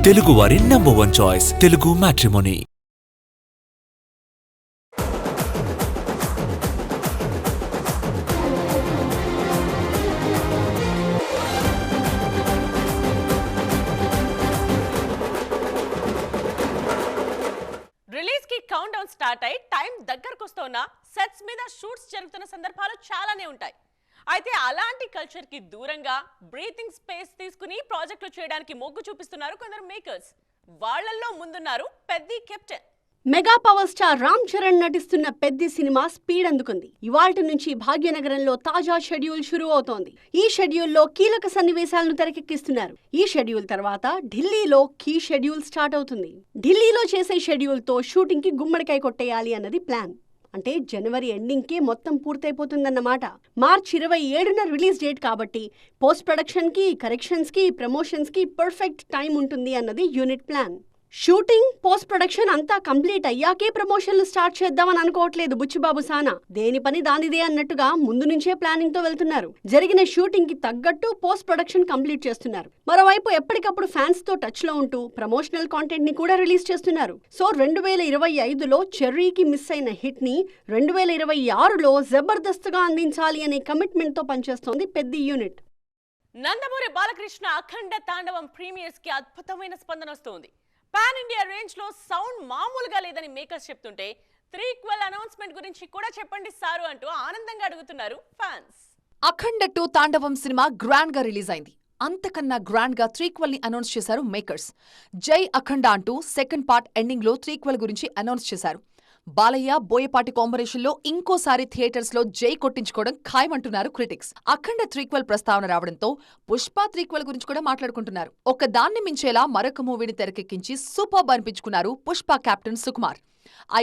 తెలుగువారి #1 choice Telugu matrimony. Release కి count down start అయి టైం దగ్గరకొస్తున్న సెట్స్ మీద షూట్స్ జరుగుతున్న సందర్భాలు చాలానే ఉంటాయి. అయితే అలాంటి కల్చర్ కి దూరంగా బ్రీతింగ్ స్పేస్ తీసుకుని ప్రాజెక్టులు చేయడానికి మొగ్గు చూపిస్తున్నారు కొందరు మేకర్స్. వాళ్లల్లో ముందున్నారు Peddi captain. Mega power star Ram Charan నటిస్తున్న పెద్ది సినిమా స్పీడ్ అందుకుంది. ఇవాల్టి నుంచి భాగ్యనగరంలో తాజా షెడ్యూల్ షురూ అవుతోంది. ఈ షెడ్యూల్లో కీలక సన్నివేశాలను తెరకెక్కిస్తున్నారు. ఈ షెడ్యూల్ తర్వాత ఢిల్లీలో కీ షెడ్యూల్ స్టార్ట్ అవుతుంది. ఢిల్లీలో చేసే షెడ్యూల్ తో షూటింగ్ కి గుమ్మడికాయ కొట్టేయాలి అన్నది ప్లాన్. అంటే జనవరి ఎండింగ్కే మొత్తం పూర్తయిపోతుందన్నమాట. మార్చి 27న రిలీజ్ డేట్ కాబట్టి పోస్ట్ ప్రొడక్షన్ కి, కరెక్షన్స్ కి, ప్రమోషన్స్ కి పర్ఫెక్ట్ టైం ఉంటుంది అన్నది unit plan. Shooting, post production అంతా కంప్లీట్ అయ్యాకే ప్రమోషన్లు స్టార్ట్ చేద్దామని అనుకోవట్లేదు బుచ్చిబాబు సానా. దేని పని దానిదే అన్నట్టుగా ముందు నుంచే ప్లానింగ్ తో వెళ్తున్నారు. జరిగిన షూటింగ్ కి తగ్గట్టు పోస్ట్ ప్రొడక్షన్ కంప్లీట్ చేస్తున్నారు. మరోవైపు ఎప్పటికప్పుడు ఫ్యాన్స్ తో టచ్ లో ఉంటూ ప్రమోషనల్ కాంటెంట్ ని కూడా రిలీజ్ చేస్తున్నారు. సో 2025లో చెర్రీకి మిస్ అయిన హిట్ ని 2026లో జబర్దస్త్ గా అందించాలి అనే కమిట్మెంట్ తో పనిచేస్తోంది పెద్ది యూనిట్. నందమూరి బాలకృష్ణ అఖండ తాండవం ప్రీమియర్స్ కి అద్భుతమైన స్పందన వస్తోంది. పాన్ ఇండియా రేంజ్ లో సౌండ్ మామూలుగా లేదని మేకర్స్ చెప్తుంటే త్రీక్వెల్ అనౌన్స్మెంట్ గురించి కూడా చెప్పండి సారు అంటూ ఆనందంగా అడుగుతున్నారు ఫ్యాన్స్. అఖండ 2 తాండవం సినిమా గ్రాండ్ గా రిలీజ్ అయింది. అంతకన్నా గ్రాండ్ గా త్రీక్వెల్ ని అనౌన్స్ చేశారు మేకర్స్. జై అఖండ అంటూ సెకండ్ పార్ట్ ఎండింగ్ లో త్రీక్వెల్ గురించి అనౌన్స్ చేశారు. బాలయ్య, బోయపాటి కాంబినేషన్ లో ఇంకోసారి థియేటర్స్ లో జై కొట్టించుకోవడం ఖాయమంటున్నారు క్రిటిక్స్. అఖండ త్రీక్వెల్ ప్రస్తావన రావడంతో పుష్ప త్రీక్వెల్ గురించి కూడా మాట్లాడుకుంటున్నారు. ఒక దాన్ని మించేలా మరొక మూవీని తెరకెక్కించి సూపర్బ్ అనిపించుకున్నారు Pushpa captain Sukumar.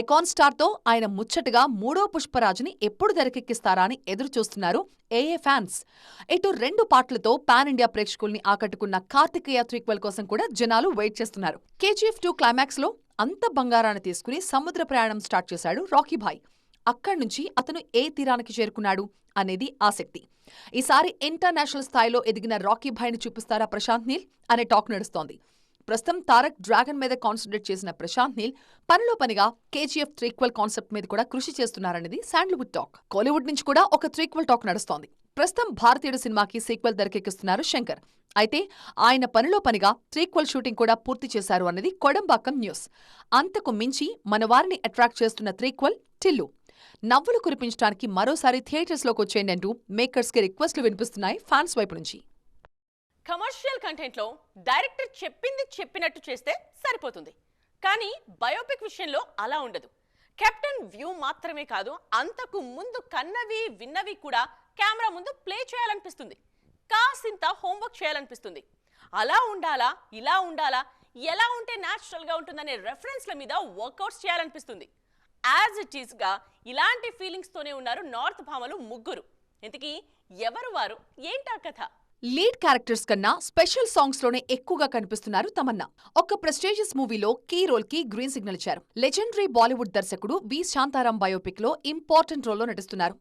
Icon star తో ఆయన ముచ్చటగా 3వ పుష్పరాజుని ఎప్పుడు తెరకెక్కిస్తారా అని ఎదురు చూస్తున్నారు ఏఏ ఫ్యాన్స్. ఇటు 2 పార్ట్లతో పాన్ ఇండియా ప్రేక్షకుల్ని ఆకట్టుకున్న కార్తికేయ త్రీక్వెల్ కోసం కూడా జనాలు వెయిట్ చేస్తున్నారు. KGF 2 క్లైమాక్స్ లో అంత బంగారాన్ని తీసుకుని సముద్ర ప్రయాణం స్టార్ట్ చేశాడు రాకీభాయ్. అక్కడ్నుంచి అతను ఏ తీరానికి చేరుకున్నాడు అనేది ఆసక్తి. ఈసారి ఇంటర్నేషనల్ స్థాయిలో ఎదిగిన రాకీభాయ్ని చూపిస్తారా ప్రశాంత్ నీల్ అనే టాక్ నడుస్తోంది. ప్రస్తుతం తారక్ డ్రాగన్ మీద కాన్సన్ట్రేట్ చేసిన ప్రశాంత్ నీల్ పనిలో పనిగా KGF త్రీక్వెల్ కాన్సెప్ట్ మీద కూడా కృషి చేస్తున్నారనేది శాండల్వుడ్ టాక్. కోలీవుడ్ నుంచి కూడా ఒక త్రీక్వెల్ టాక్ నడుస్తోంది. ప్రస్తుతం భారతీయుడు సినిమాకి సీక్వెల్ తెరకెక్కిస్తున్నారు శంకర్. అయితే ఆయన పనిలో పనిగా త్రీక్వెల్ షూటింగ్ కూడా పూర్తి చేశారు అన్నది కొడంబాకం న్యూస్. అంతకు మించి మన వారిని అట్రాక్ట్ చేస్తున్న త్రీక్వెల్ టిల్లు. నవ్వులు కురిపించడానికి మరోసారి థియేటర్స్లోకి వచ్చేయండి అంటూ మేకర్స్ కి రిక్వెస్ట్లు వినిపిస్తున్నాయి ఫ్యాన్స్ వైపు నుంచి. కమర్షియల్ కంటెంట్ లో డైరెక్టర్ చెప్పింది చెప్పినట్టు చేస్తే సరిపోతుంది. కానీ బయోపిక్ విషయంలో అలా ఉండదు. కెప్టెన్ వ్యూ మాత్రమే కాదు, అంతకు ముందు కన్నవి విన్నవి కూడా కెమెరా ముందు ప్లే చేయాలనిపిస్తుంది. కాసింత హోంవర్క్ చేయాలనిపిస్తుంది. అలా ఉండాలా, ఇలా ఉండాలా, ఎలా ఉంటే న్యాచురల్ గా ఉంటుందనే రెఫరెన్స్ల మీద వర్కౌట్స్ చేయాలనిపిస్తుంది. యాజ్ ఇట్ ఈస్ గా ఇలాంటి ఫీలింగ్స్ తోనే ఉన్నారు నార్త్ భామలు ముగ్గురు. ఇంతకీ ఎవరు వారు, ఏంటా కథ? లీడ్ క్యారెక్టర్స్ కన్నా స్పెషల్ సాంగ్స్ లోనే ఎక్కువగా కనిపిస్తున్నారు తమన్నా. ఒక ప్రెస్టీజియస్ మూవీలో కీ రోల్ కి గ్రీన్ సిగ్నల్ ఇచ్చారు. లెజెండరీ బాలీవుడ్ దర్శకుడు వి శాంతారాం బయోపిక్ లో ఇంపార్టెంట్ రోల్లో నటిస్తున్నారు.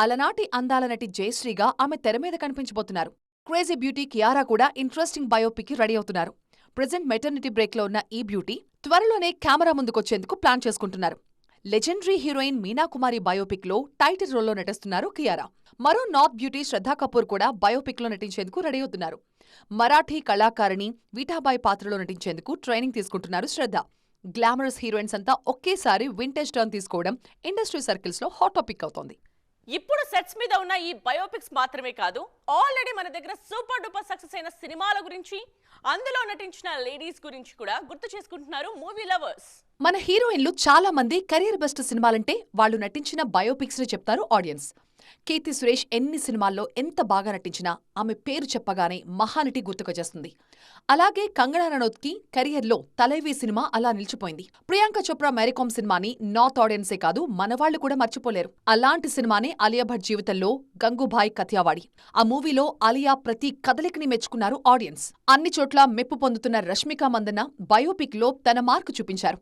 అలనాటి అందాల నటి జయశ్రీగా ఆమె తెర మీద కనిపించబోతున్నారు. క్రేజీ బ్యూటీ కియారా కూడా ఇంట్రెస్టింగ్ బయోపిక్ కి రెడీ అవుతున్నారు. ప్రెజెంట్ మెటర్నిటీ బ్రేక్ లో ఉన్న ఈ బ్యూటీ త్వరలోనే కెమెరా ముందుకొచ్చేందుకు ప్లాన్ చేసుకుంటున్నారు. లెజెండరీ హీరోయిన్ మీనాకుమారి బయోపిక్ లో టైటిల్ రోల్లో నటిస్తున్నారు కియారా. మరో నార్త్ బ్యూటీ శ్రద్ధా కపూర్ కూడా బయోపిక్ లో నటించేందుకు రెడీ అవుతున్నారు. మరాఠీ కళాకారిణి వీఠాబాయి పాత్రలో నటించేందుకు ట్రైనింగ్ తీసుకుంటున్నారు శ్రద్ధ. గ్లామరస్ హీరోయిన్స్ అంతా ఒకేసారి వింటేజ్ టర్న్ తీసుకోవడం ఇండస్ట్రీ సర్కిల్స్ లో హాట్ టాపిక్ అవుతోంది. ఇప్పుడు సెట్స్ మీద ఉన్న ఈ బయోపిక్స్ మాత్రమే కాదు, ఆల్రెడీ మన దగ్గర సూపర్ డూపర్ సక్సెస్ అయిన సినిమాల గురించి, అందులో నటించిన లేడీస్ గురించి కూడా గుర్తు చేసుకుంటున్నారు మూవీ లవర్స్. మన హీరోయిన్లు చాలా మంది కెరీర్ బెస్ట్ సినిమాలంటే వాళ్ళు నటించిన బయోపిక్స్ ని చెప్తారు ఆడియన్స్. కీర్తి సురేష్ ఎన్ని సినిమాల్లో ఎంత బాగా నటించినా ఆమె పేరు చెప్పగానే మహానటి గుర్తుకొచ్చేస్తుంది. అలాగే కంగనా రనౌత్ కి కెరియర్లో తలైవీ సినిమా అలా నిలిచిపోయింది. ప్రియాంక చోప్రా మేరీకామ్ సినిమాని నార్త్ ఆడియన్సే కాదు మనవాళ్లు కూడా మర్చిపోలేరు. అలాంటి సినిమానే ఆలియా భట్ జీవితంలో గంగూభాయ్ కథియావాడి. ఆ మూవీలో ఆలియా ప్రతి కదలికని మెచ్చుకున్నారు ఆడియన్స్. అన్ని చోట్ల మెప్పు పొందుతున్న రష్మిక మందన్న బయోపిక్ లో తన మార్కు చూపించారు.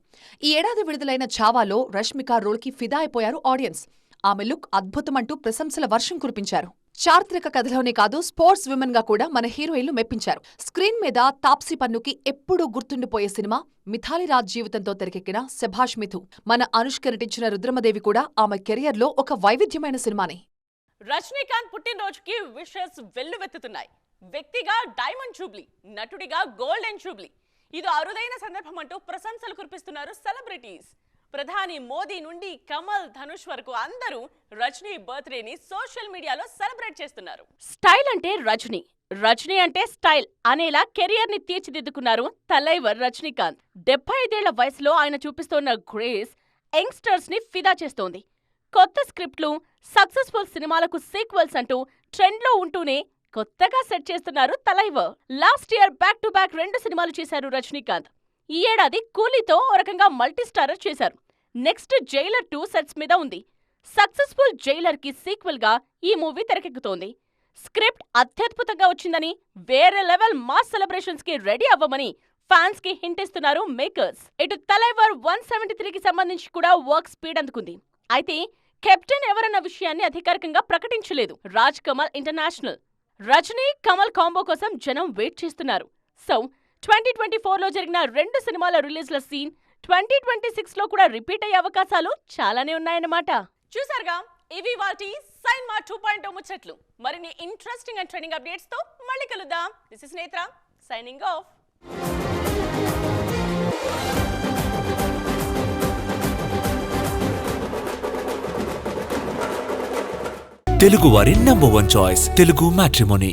ఈ ఏడాది విడుదలైన ఛావాలో రష్మిక రోల్ కి ఫిదా అయిపోయారు ఆడియన్స్. ఆమె లుక్ అద్భుతమంటూ ప్రశంసల వర్షం కురిపించారు. చారిత్రక కథలోనే కాదు స్పోర్ట్స్ విమెన్ గా కూడా మన హీరోయిన్లు మెప్పించారు. స్క్రీన్ మీద తాప్సీ పన్నుకి ఎప్పుడూ గుర్తుండిపోయే సినిమా మిథాలీ రాజ్ జీవితంతో తెరకెక్కిన శభాష్ మిథు. మన అనుష్క నటించిన రుద్రమదేవి కూడా ఆమె కెరియర్ లో ఒక వైవిధ్యమైన సినిమానే. రజనీకాంత్ పుట్టినరోజుకి విషెస్ వెల్లువెత్తుతున్నాయి. వ్యక్తిగా డైమండ్ జూబ్లీ, నటుడిగా గోల్డెన్ జూబ్లీ. ఇది అరుదైన సందర్భం అంటూ ప్రశంసలు కురిపిస్తున్నారు సెలబ్రిటీస్. ప్రధాని మోదీ నుండి కమల్, ధనుష్ వరకు అందరూ రజనీ బర్త్డేని సోషల్ మీడియాలో సెలబ్రేట్ చేస్తున్నారు. స్టైల్ అంటే రజనీ, రజనీ అంటే స్టైల్ అనేలా కెరియర్ ని తీర్చిదిద్దుకున్నారు తలైవర్ రజనీకాంత్. 75 ఏళ్ల వయసులో ఆయన చూపిస్తోన్న గ్రేస్ యంగ్స్టర్స్ ని ఫిదా చేస్తోంది. కొత్త స్క్రిప్ట్లు, సక్సెస్ఫుల్ సినిమాలకు సీక్వెల్స్ అంటూ ట్రెండ్ లో ఉంటూనే కొత్తగా సెట్ చేస్తున్నారు Thalaivar. Last year back to back 2 సినిమాలు చేశారు రజనీకాంత్. ఈ ఏడాది కూలీతో ఓ రకంగా మల్టీ స్టారర్ చేశారు. నెక్స్ట్ జైలర్ 2 సెట్స్ మీద ఉంది. సక్సెస్ఫుల్ జైలర్ కి సీక్వెల్ గా ఈ మూవీ తెరకెక్కుతోంది. స్క్రిప్ట్ అత్యద్భుతంగా వచ్చిందని, వేరే లెవెల్ మాస్ సెలబ్రేషన్స్ కి రెడీ అవ్వమని ఫ్యాన్స్ కి హింట్ ఇస్తున్నారు మేకర్స్. ఇటు తలైవర్ 173కి సంబంధించి కూడా వర్క్ స్పీడ్ అందుకుంది. అయితే కెప్టెన్ ఎవరన్న విషయాన్ని అధికారికంగా ప్రకటించలేదు రాజ్ కమల్ ఇంటర్నేషనల్. రజనీ కమల్ కాంబో కోసం జనం వెయిట్ చేస్తున్నారు. సో 2024లో జరిగిన 2 సినిమాల రిలీజ్ల సీన్ 2026లో కూడా రిపీట్ అయ్యే అవకాశాలు చాలానే ఉన్నాయన్నమాట. చూసారుగా, ఇవి వాటి సైన్మా 2.0 ముచ్చట్లు. మరిన్ని ఇంట్రెస్టింగ్ అండ్ ట్రెండింగ్ అప్డేట్స్ తో మళ్ళీ కలుద్దాం. దిస్ ఇస్ నేత్ర సైనింగ్ ఆఫ్. తెలుగువారి నంబర్ 1 చాయిస్ తెలుగు మ్యాట్రిమోనీ.